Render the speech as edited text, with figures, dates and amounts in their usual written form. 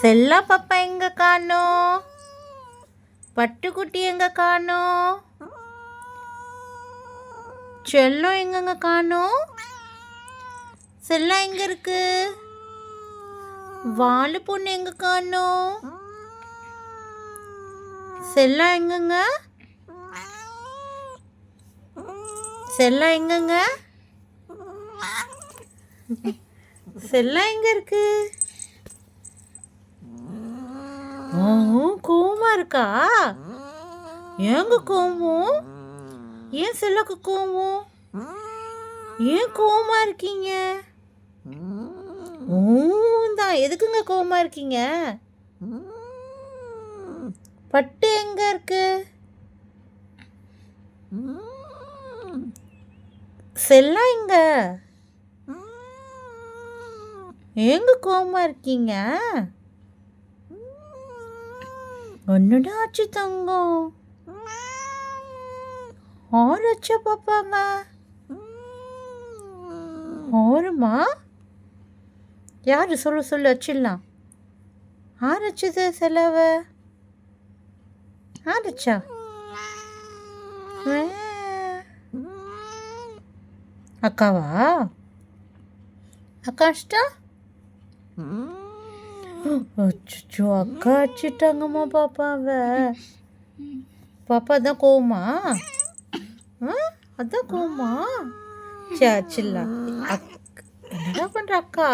செல்லா பாப்பா எங்க காணோம்? பட்டுக்குட்டி எங்க காணோம்? செல்லம் எங்கங்க காணோம்? செல்லா எங்க இருக்கு? வாலு பொண்ணு எங்க காணோம்? செல்லா எங்கங்க? செல்லா எங்கங்க? செல்லா எங்க இருக்கு? கோவமா இருக்கா? ஏங்க கோவம்? ஏன் செல்லாக்கு கோவம்? ஏன் கோவமா இருக்கீங்க? தான் எதுக்குங்க கோவமா இருக்கீங்க? பட்டு எங்க இருக்கு? செல்லா எங்க? ஏங்க கோவமா இருக்கீங்க? என்னடா ஆச்சு தங்கம்? ஆரச்சா பாப்பாங்க? ஆறுமா? யாரு சொல்லு வச்சிடலாம். ஆரச்சது செலவ? ஆரச்சா? அக்காவா? அக்காஷ்டா? அச்சோ, அக்கா அடிச்சிட்டாங்கம்மா பாப்பாவை. பாப்பா தான் கோவமா? அதான் கோவமா? சரி அச்சிடலாம். என்னடா பண்ற அக்கா?